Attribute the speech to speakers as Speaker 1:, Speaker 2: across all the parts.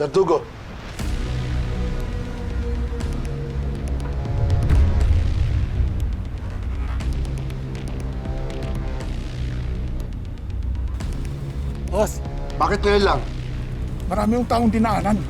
Speaker 1: Verdugo.
Speaker 2: Boss,
Speaker 1: Bakit ngayon lang?
Speaker 2: marami yung taong dinaanan.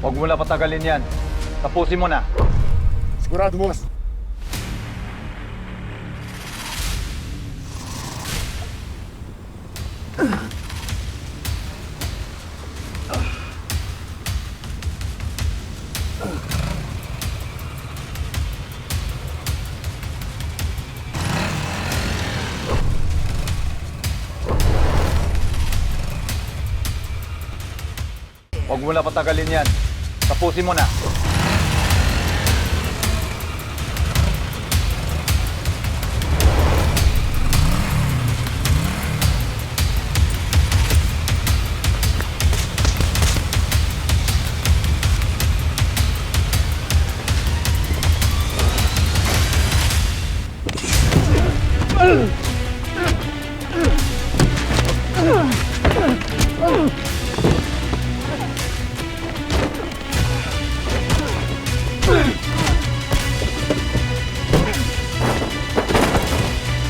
Speaker 3: Huwag mo na patagalin yan. Tapusin mo na.
Speaker 2: Sigurado, boss.
Speaker 3: Huwag mo na patagalin yan. Tapusin mo na.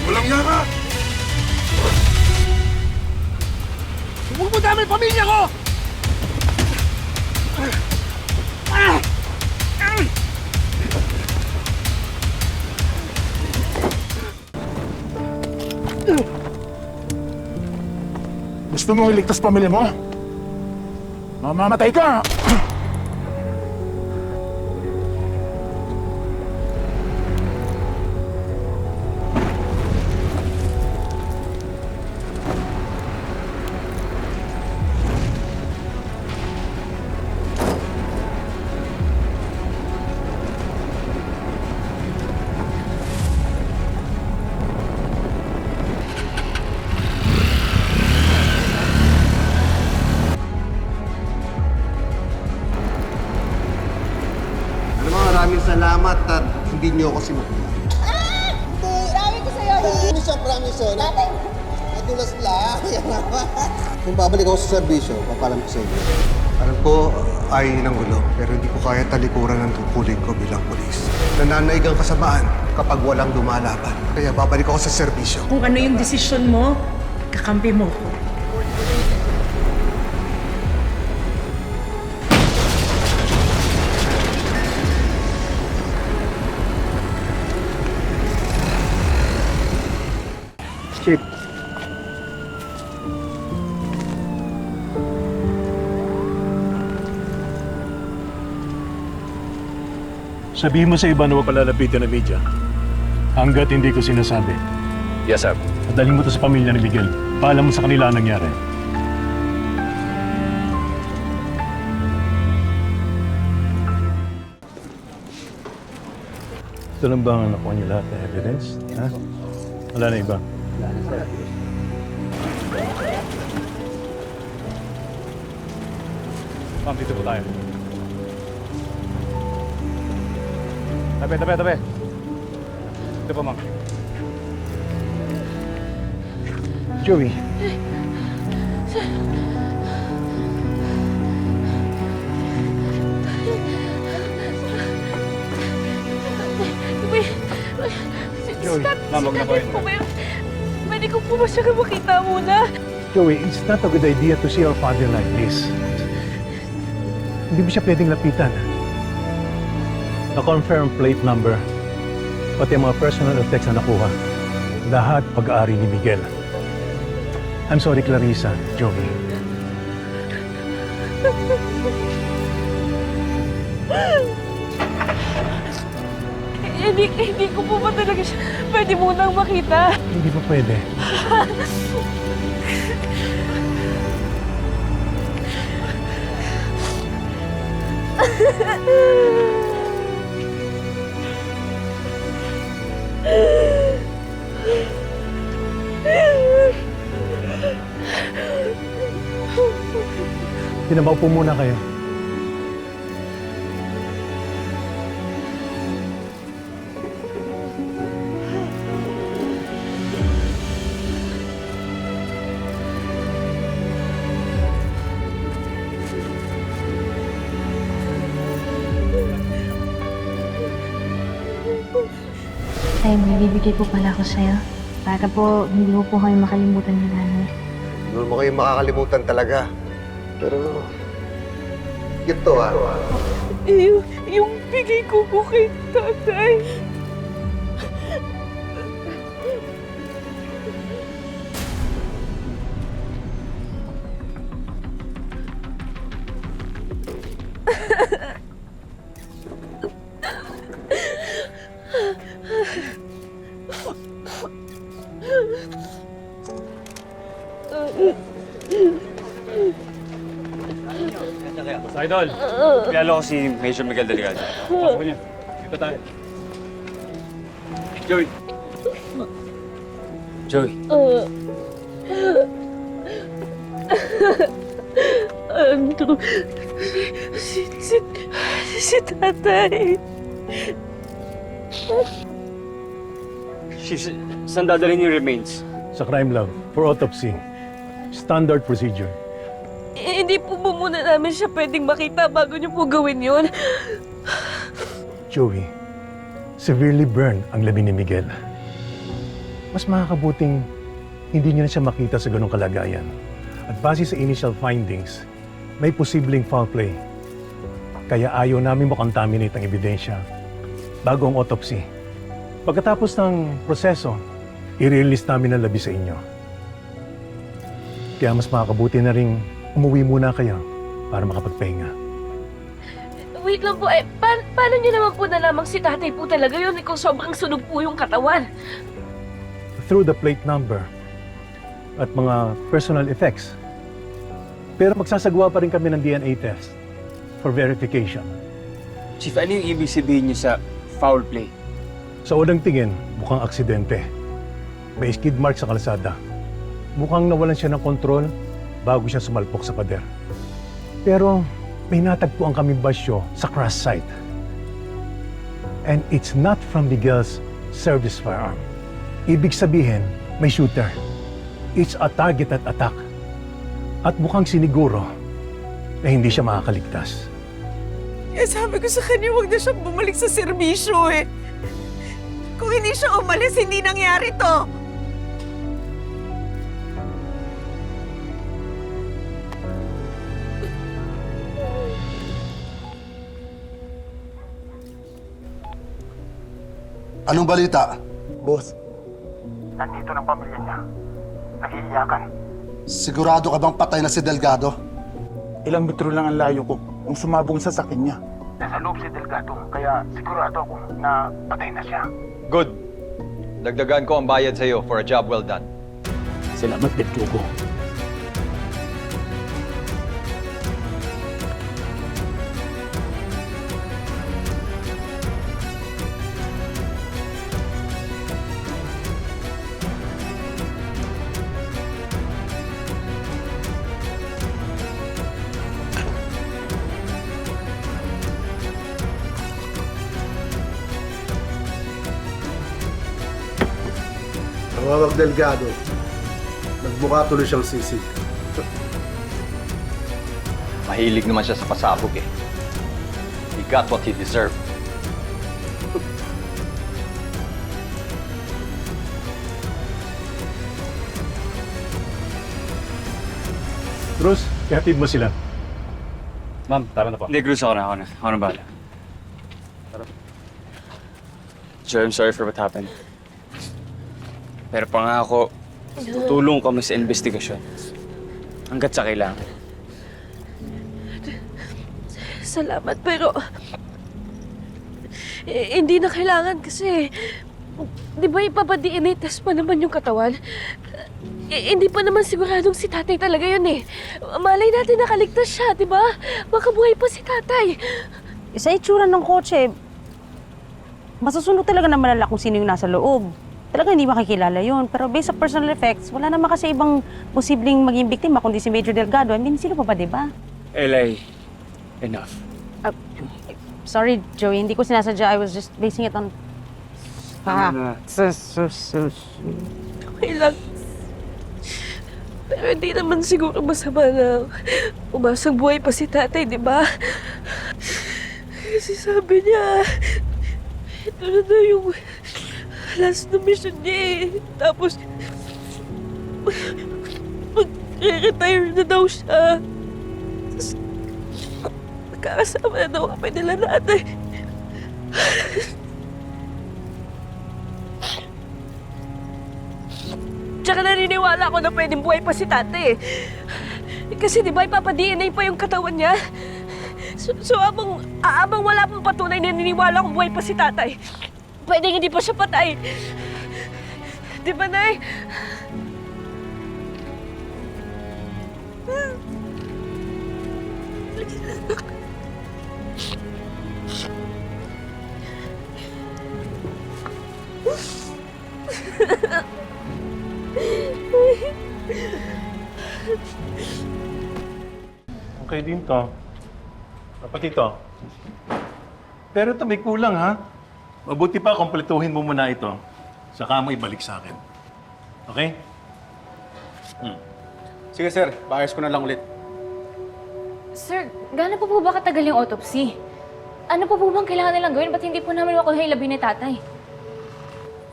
Speaker 2: Walang yaka! Huwag mo dami pamilya ko! Gusto mo iligtas pamilya mo? Mamamatay ka!
Speaker 1: Alam mo, maraming salamat at hindi niyo ako sinukla.
Speaker 4: Hindi, sabi ko sa'yo, hindi.
Speaker 1: Promise, oh.
Speaker 4: Dati,
Speaker 1: Nadulas lang. Kung babalik ako sa serbisyo, papalam ko sa inyo. Alam ko, ay ng gulo, pero hindi ko kaya talikuran ng tungkulin ko bilang polis. Nananaig ang kasamaan kapag walang lumalaban. Kaya babalik ako sa serbisyo.
Speaker 5: Kung ano yung desisyon mo, kakampi mo ko.
Speaker 2: Chief.
Speaker 6: Sabihin mo sa iba na huwag palalapitan na media. Hanggat hindi ko sinasabi.
Speaker 3: Yes, sir.
Speaker 6: At dalhin mo to sa pamilya ni Miguel. Paalam mo sa kanila ang nangyari. Ito lang ba ang nakuha niyo lahat ng evidence? Ha? Wala na iba? Ma'am, dito po tayo. Tabi. Ito po, ma'am.
Speaker 2: Joey.
Speaker 6: Joey, ma'am, huwag na po yun.
Speaker 5: Pwede ko po ba siya makita muna?
Speaker 6: Joey, it's not a good idea to see our father like this. Hindi mo siya pwedeng lapitan. Na-confirm plate number, pati ang mga personal effects na nakuha. Lahat pag-aari ni Miguel. I'm sorry, Clarissa, Joey.
Speaker 5: Hindi ko po ba talaga siya pwede munang makita?
Speaker 6: Hindi pa pwede. Pinabaupo muna kayo.
Speaker 7: Tay, may bibigay po pala ako sa'yo. Para po, hindi mo po kami makalimutan ni nanay.
Speaker 1: Hindi mo kayo makakalimutan talaga. Pero, ito
Speaker 5: Yung bigay ko po kay tatay.
Speaker 3: Idol, pinalo ko si Major Miguel Delegado. Pasok niya. Dito tayo. Joey. Joey.
Speaker 5: Andrew, si tatay.
Speaker 3: Saan dadalhin yung remains?
Speaker 6: Sa crime lab for autopsy. Standard procedure.
Speaker 5: Hindi po ba muna namin siya pwedeng makita bago niyo po gawin yun?
Speaker 6: Joey, severely burned ang labi ni Miguel. Mas makakabuting hindi niyo na siya makita sa ganong kalagayan. At base sa initial findings, may posibleng foul play. Kaya ayaw namin makontaminate ang ebidensya bago ang autopsy. Pagkatapos ng proseso, i-release namin ang labi sa inyo. Kaya mas makakabuti na ring umuwi muna kayo para makapagpahinga.
Speaker 5: Wait lang po, paano niyo naman po nalamang si tatay po talaga yun kung sobrang sunog po yung katawan?
Speaker 6: Through the plate number at mga personal effects. Pero magsasagawa pa rin kami ng DNA test for verification.
Speaker 3: Chief, ano yung ibig sabihin niyo sa foul play?
Speaker 6: Sa unang tingin, mukhang aksidente. May skid mark sa kalsada. Mukhang nawalan siya ng kontrol bago siya sumalpok sa pader. Pero may natagpuan kami basyo sa crash site. And it's not from Miguel's service firearm. Ibig sabihin, may shooter. It's a targeted attack. At mukhang siniguro na hindi siya makakaligtas.
Speaker 4: Eh, sabi ko sa kanya, huwag na siyang bumalik sa serbisyo eh. Kung hindi siya umalis, hindi nangyari to.
Speaker 1: Anong balita?
Speaker 2: Boss, nandito ng pamilya niya. Nag-iiyakan.
Speaker 1: Sigurado ka bang patay na si Delgado?
Speaker 2: Ilang metro lang ang layo ko nung sumabong sa sakin niya. Nasa loob si Delgado, kaya sigurado ako na patay na siya.
Speaker 3: Good. Dagdagan ko ang bayad sa'yo for a job well done.
Speaker 6: Salamat, Petrugo.
Speaker 1: Tawag Delgado. Nagbuka tuloy siyang sisig.
Speaker 3: Mahilig naman siya sa pasabog eh. He got what he deserved.
Speaker 6: Bruce, ihatid mo sila.
Speaker 3: Ma'am, tara na po. Hindi, Cruz, ako na. Ako na bahala.
Speaker 8: Joe, I'm sorry for what happened. Pero pangako, tutulong kami sa investigasyon. Hanggat sa kailangan.
Speaker 5: Salamat, pero hindi na kailangan kasi di ba ipapa-DNA test pa naman yung katawan? Hindi pa naman siguradong si tatay talaga yun eh. Malay natin nakaligtas siya, di ba? Baka buhay pa si tatay.
Speaker 7: Sa itsura ng kotse, masusunod talaga na malala kung sino yung nasa loob. Talaga hindi makikilala yun. Pero based sa personal effects, wala naman kasi ibang posibleng maging biktima kundi si Major Delgado. I mean, sino pa ba, di ba?
Speaker 8: Eli, enough.
Speaker 7: Sorry, Joey. Hindi ko sinasadya. I was just basing it on...
Speaker 5: Okay lang. Pero hindi naman siguro masama na umasang buhay pa si tatay, di ba? Kasi sabi niya, ito na daw yung last na mission niya eh. Tapos, mag-retire na daw siya. Tapos, magkakasama na daw kami nila nanay. Tsaka naniniwala ako na pwedeng buhay pa si tate eh. Kasi di ba ipapa-DNA pa yung katawan niya? So abang wala pang patunay na naniniwala kung buhay pa si tatay, pwedeng hindi pa siya patay. Di ba, Nay?
Speaker 6: Okay din to. Dapat ito. Pero ito may kulang ha. Mabuti pa kompletuhin mo muna ito. Saka mo ibalik sa akin. Okay?
Speaker 3: Sige sir, paayos ko na lang ulit.
Speaker 9: Sir, gaano po ba katagal yung autopsy? Ano po bang kailangan nilang gawin? Ba't hindi po namin makuha yung labi ni tatay?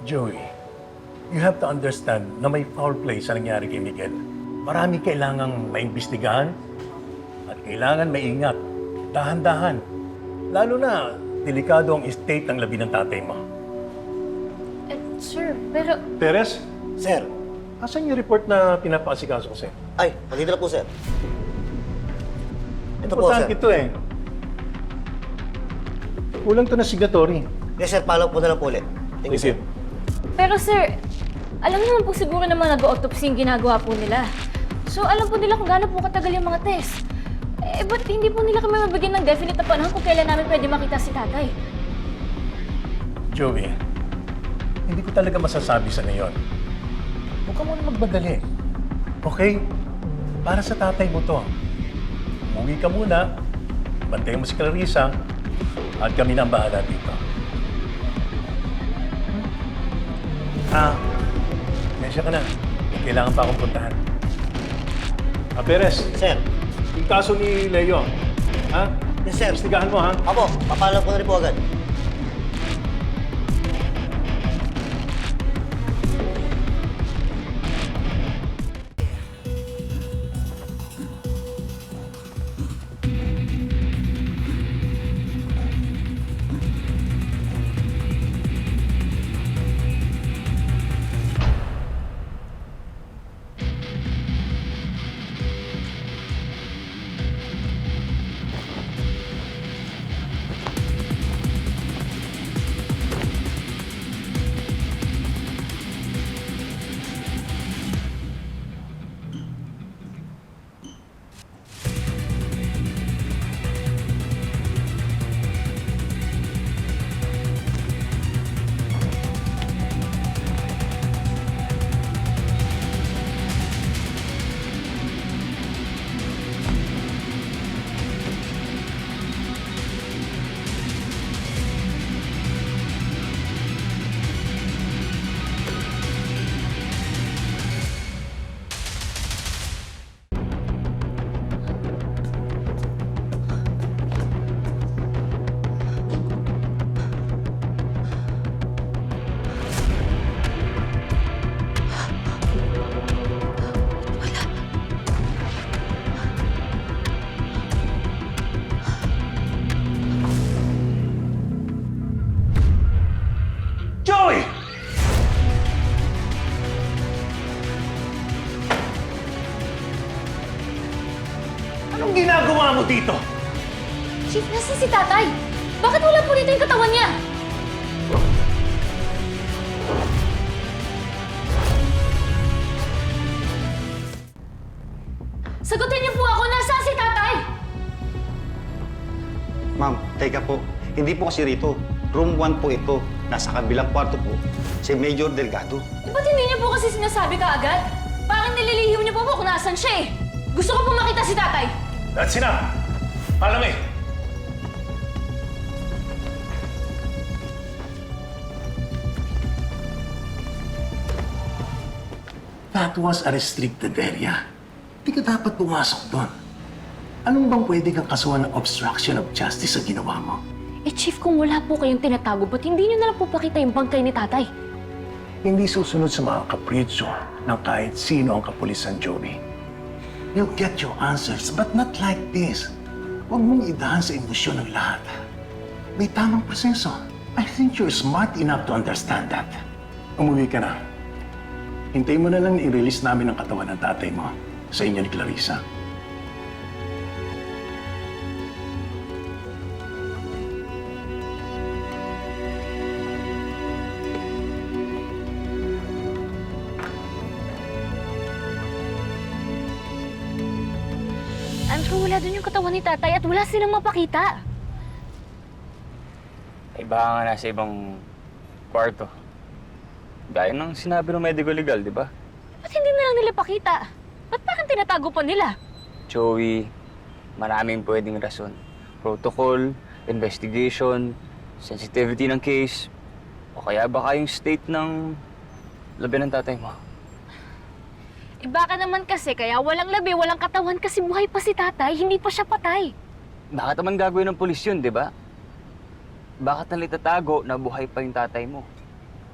Speaker 6: Joey, you have to understand na may foul play sa nangyari kay Miguel. Marami kailangang maimbestigahan at kailangan maingat. Dahan-dahan. Lalo na, delikado ang state ng labi ng tatay mo.
Speaker 9: Sir, pero...
Speaker 6: Teres,
Speaker 10: Sir.
Speaker 6: asan yung report na pinapasikaso ko sa'yo?
Speaker 10: Ay, nandito na po, sir. Ito po,
Speaker 6: Importante
Speaker 10: sir.
Speaker 6: ito eh. Kulang to na signatory.
Speaker 10: Yes, sir. Follow po na lang po ulit. Thank you, sir.
Speaker 9: Pero sir, alam naman po siguro na mga nag-autopsy yung ginagawa po nila. So alam po nila kung gaano po katagal yung mga test. Eh, ba't hindi po nila kami mabigyan ng definite na panahon kung kailan namin pwede makita si tatay?
Speaker 6: Joey, hindi ko talaga masasabi sa ngayon. Huwag ka muna magmadali. Okay? Para sa tatay mo to. Umuwi ka muna, bantayan mo si Clarissa, at kami na ang bahala dito. Mensya ka na. May kailangan pa akong puntahan. Perez,
Speaker 10: Sir.
Speaker 6: yung kaso ni Leo, ha?
Speaker 10: Yes, sir.
Speaker 6: Istigahan mo, ha?
Speaker 10: Apo, papaalam ko na rin po agad.
Speaker 6: Joey! Anong ginagawa mo dito?
Speaker 9: Chief, nasan si tatay? Bakit wala po dito yung katawan niya? Sagutin niyo po ako, nasaan si tatay?
Speaker 11: Ma'am, teka po. Hindi po kasi rito. Room 1 po ito. Nasa kabilang kwarto po. Si Major Delgado.
Speaker 9: Eh, ba't hindi niyo po kasi sinasabi ka agad? Parang nililihim niyo po kung nasan siya eh. Gusto ko po makita si tatay.
Speaker 6: That's enough! Palame! That was a restricted area. Hindi ka dapat pumasok doon. Anong bang pwede kang kasuhan ng obstruction of justice sa ginawa mo?
Speaker 9: Eh, Chief, kung wala po kayong tinatago, ba't hindi niyo na lang po pakita yung bangkay ni tatay?
Speaker 6: Hindi susunod sa mga kapritsyo ng kahit sino ang kapulisan, Joey. You'll get your answers, but not like this. Huwag mong idahan sa emosyon ng lahat. May tamang proseso. I think you're smart enough to understand that. Umuwi ka na. Hintayin mo na lang i-release namin ang katawan ng tatay mo sa inyo ni Clarissa.
Speaker 9: I'm sure wala dun yung katawan ni tatay at wala silang mapakita.
Speaker 8: Ay baka nga nasa ibang kwarto. Gaya ng sinabi ng medical legal, di ba?
Speaker 9: Ba't hindi na lang nila pakita? Ba't parang tinatago pa nila?
Speaker 8: Joey, maraming pwedeng rason. Protocol, investigation, sensitivity ng case, o kaya baka yung state ng labi ng tatay mo.
Speaker 9: Eh baka naman kasi kaya walang labi, walang katawan kasi buhay pa si tatay, hindi pa siya patay.
Speaker 8: Bakit naman gagawin ng pulis yun, di ba? Bakit nang itatago na buhay pa yung tatay mo?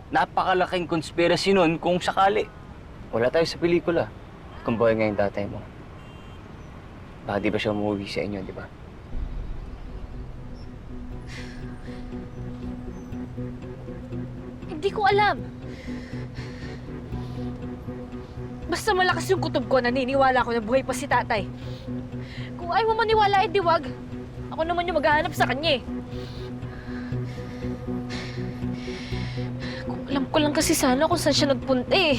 Speaker 8: Napakalaking conspiracy nun kung sakali. Wala tayo sa pelikula kung buhay nga yung tatay mo. Baka di ba siya umuwi sa inyo, di ba?
Speaker 9: Hindi ko alam. Basta malakas yung kutob ko, naniniwala ko na buhay pa si tatay. Kung ayaw mo maniwala, edi wag. Ako naman yung maghahanap sa kanya eh. Kung alam ko lang kasi sana kung saan siya nagpunta eh.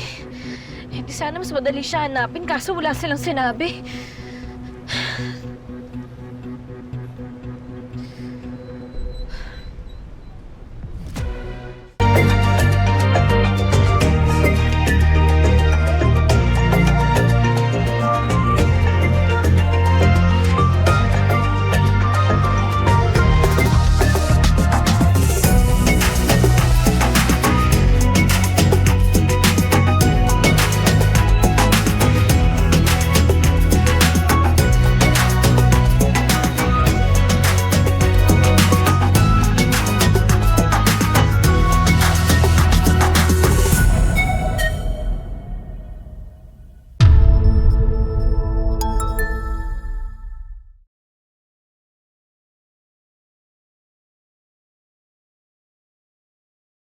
Speaker 9: Eh di sana mas madali siya hanapin kaso wala silang sinabi.